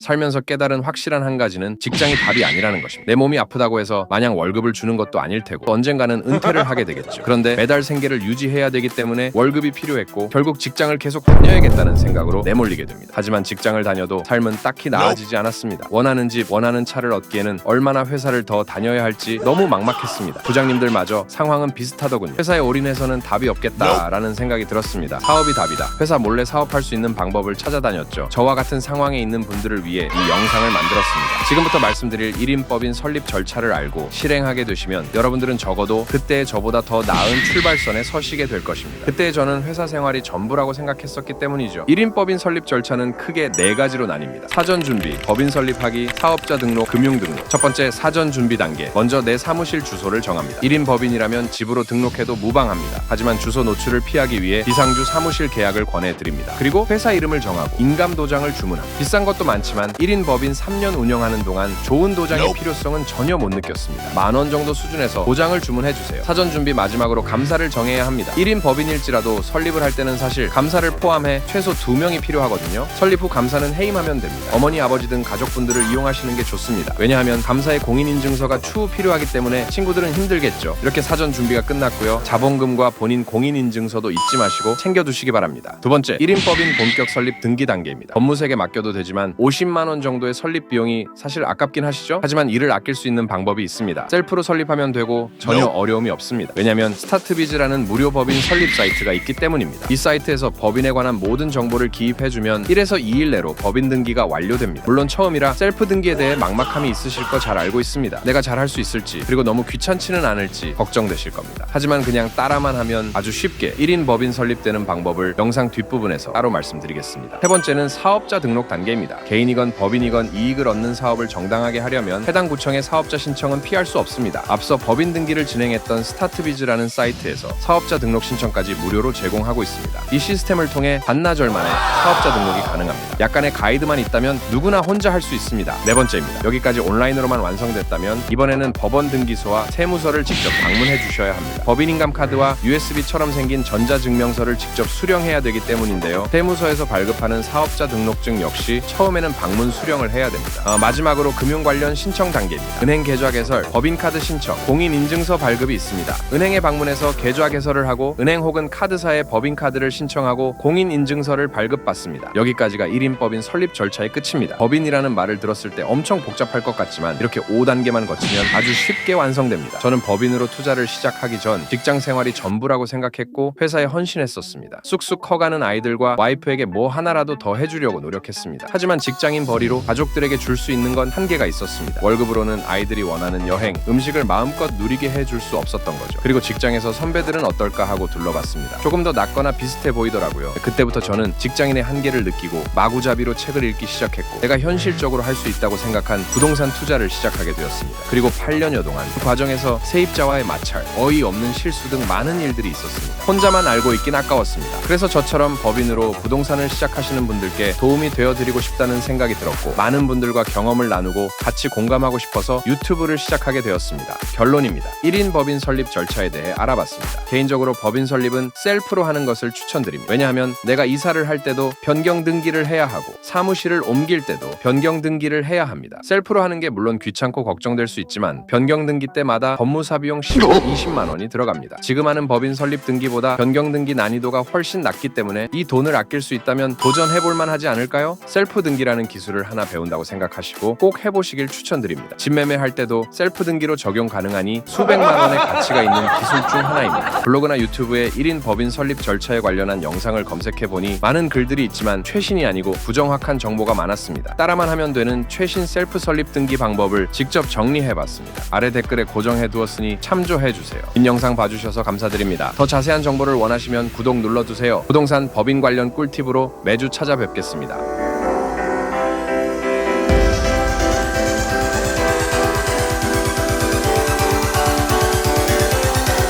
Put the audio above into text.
살면서 깨달은 확실한 한 가지는 직장이 답이 아니라는 것입니다. 내 몸이 아프다고 해서 마냥 월급을 주는 것도 아닐 테고 언젠가는 은퇴를 하게 되겠죠. 그런데 매달 생계를 유지해야 되기 때문에 월급이 필요했고 결국 직장을 계속 다녀야겠다는 생각으로 내몰리게 됩니다. 하지만 직장을 다녀도 삶은 딱히 나아지지 않았습니다. 원하는 집, 원하는 차를 얻기에는 얼마나 회사를 더 다녀야 할지 너무 막막했습니다. 부장님들마저 상황은 비슷하더군요. 회사에 올인해서는 답이 없겠다라는 생각이 들었습니다. 사업이 답이다. 회사 몰래 사업할 수 있는 방법을 찾아다녔죠. 저와 같은 상황에 있는 분들을 위해 이 영상을 만들었습니다. 지금부터 말씀드릴 1인법인 설립 절차를 알고 실행하게 되시면 여러분들은 적어도 그때의 저보다 더 나은 출발선에 서시게 될 것입니다. 그때의 저는 회사 생활이 전부라고 생각했었기 때문이죠. 1인법인 설립 절차는 크게 4가지로 나뉩니다. 사전 준비, 법인 설립하기, 사업자 등록, 금융 등록. 첫 번째, 사전 준비 단계. 먼저 내 사무실 주소를 정합니다. 1인 법인이라면 집으로 등록해도 무방합니다. 하지만 주소 노출을 피하기 위해 비상주 사무실 계약을 권해드립니다. 그리고 회사 이름을 정하고 인감 도장을 주문합니다. 비싼 것도 많지만 1인 법인 3년 운영하는 동안 좋은 도장의 필요성은 전혀 못 느꼈습니다. 10,000원 정도 수준에서 도장을 주문해주세요. 사전 준비 마지막으로 감사를 정해야 합니다. 1인 법인일지라도 설립을 할 때는 사실 감사를 포함해 최소 2명이 필요하거든요. 설립 후 감사는 해임하면 됩니다. 어머니, 아버지 등 가족분들을 이용하시는 게 좋습니다. 왜냐하면 감사의 공인인증서가 추후 필요하기 때문에 친구들은 힘들겠죠. 이렇게 사전 준비가 끝났고요. 자본금과 본인 공인인증서도 잊지 마시고 챙겨두시기 바랍니다. 두 번째, 1인 법인 본격 설립 등기 단계입니다. 법무색에 맡겨도 되지만 50만 원 정도의 설립 비용이 사실 아깝긴 하시죠? 하지만 이를 아낄 수 있는 방법이 있습니다. 셀프로 설립하면 되고 전혀 어려움이 없습니다. 왜냐하면 스타트비즈라는 무료 법인 설립 사이트가 있기 때문입니다. 이 사이트에서 법인에 관한 모든 정보를 기입해주면 1에서 2일 내로 법인 등기가 완료됩니다. 물론 처음이라 셀프 등기에 대해 막막함이 있으실 거 잘 알고 있습니다. 내가 잘할 수 있을지, 그리고 너무 귀찮지는 않을지 걱정되실 겁니다. 하지만 그냥 따라만 하면 아주 쉽게 1인 법인 설립되는 방법을 영상 뒷부분에서 따로 말씀드리겠습니다. 세 번째는 사업자 등록 단계입니다. 개인이건 법인이건 이익을 얻는 사업을 정당하게 하려면 해당 구청의 사업자 신청은 피할 수 없습니다. 앞서 법인 등기를 진행했던 스타트비즈라는 사이트에서 사업자 등록 신청까지 무료로 제공하고 있습니다. 이 시스템을 통해 반나절 만에 사업자 등록이 가능합니다. 약간의 가이드만 있다면 누구나 혼자 할 수 있습니다. 네 번째입니다. 여기까지 온라인으로만 완성됐다면 이번에는 법원 등기소와 세무서를 직접 방문해 주셔야 합니다. 법인인감 카드와 USB처럼 생긴 전자증명서를 직접 수령해야 되기 때문인데요. 세무서에서 발급하는 사업자 등록증 역시 처음에는 방문 수령을 해야 됩니다. 마지막으로 금융 관련 신청 단계입니다. 은행 계좌 개설, 법인카드 신청, 공인인증서 발급이 있습니다. 은행에 방문해서 계좌 개설을 하고 은행 혹은 카드사에 법인카드를 신청하고 공인인증서를 발급받습니다. 여기까지가 1인 법인 설립 절차의 끝입니다. 법인이라는 말을 들었을 때 엄청 복잡할 것 같지만 이렇게 5단계만 거치면 아주 쉽게 완성됩니다. 저는 법인으로 투자를 시작하기 전 직장 생활이 전부라고 생각했고 회사에 헌신했었습니다. 쑥쑥 커가는 아이들과 와이프에게 뭐 하나라도 더 해주려고 노력했습니다. 하지만 직장인 벌이로 가족들에게 줄 수 있는 건 한계가 있었습니다. 월급으로는 아이들이 원하는 여행, 음식을 마음껏 누리게 해줄 수 없었던 거죠. 그리고 직장에서 선배들은 어떨까 하고 둘러봤습니다. 조금 더 낫거나 비슷해 보이더라고요. 그때부터 저는 직장인의 한계를 느끼고 마구잡이로 책을 읽기 시작했고 내가 현실적으로 할 수 있다고 생각한 부동산 투자를 시작하게 되었습니다. 그리고 8년여 동안 그 과정에서 세입자와의 마찰, 어이없는 실수 등 많은 일들이 있었습니다. 혼자만 알고 있긴 아까웠습니다. 그래서 저처럼 법인으로 부동산을 시작하시는 분들께 도움이 되어드리고 싶다는 생각이 들었고 많은 분들과 경험을 나누고 같이 공감하고 싶어서 유튜브를 시작하게 되었습니다. 결론입니다. 1인 법인 설립 절차에 대해 알아봤습니다. 개인적으로 법인 설립은 셀프로 하는 것을 추천드립니다. 왜냐하면 내가 이사를 할 때도 변경 등기를 해야 하고 사무실을 옮길 때도 변경 등기를 해야 합니다. 셀프로 하는 게 물론 귀찮고 걱정될 수 있지만 변경 등기 때마다 법무사 비용 20만 원이 들어갑니다. 지금 하는 법인 설립 등기보다 변경 등기 난이도가 훨씬 낮기 때문에 이 돈을 아낄 수 있다면 도전해볼 만하지 않을까요? 셀프 등기라는 기술을 하나 배운다고 생각하시고 꼭 해보시길 추천드립니다. 집 매매할 때도 셀프 등기로 적용 가능하니 수백만 원의 가치가 있는 기술 중 하나입니다. 블로그나 유튜브에 1인 법인 설립 절차에 관련한 영상을 검색해보니 많은 글들이 있지만 최신이 아니고 부정확한 정보가 많았습니다. 따라만 하면 되는 최신 셀프 설립 등기 방법을 직접 정리해봤습니다. 아래 댓글에 고정해두었으니 참조해주세요. 긴 영상 봐주셔서 감사드립니다. 더 자세한 정보를 원하시면 구독 눌러두세요. 부동산 법인 관련 꿀팁으로 매주 찾아뵙겠습니다.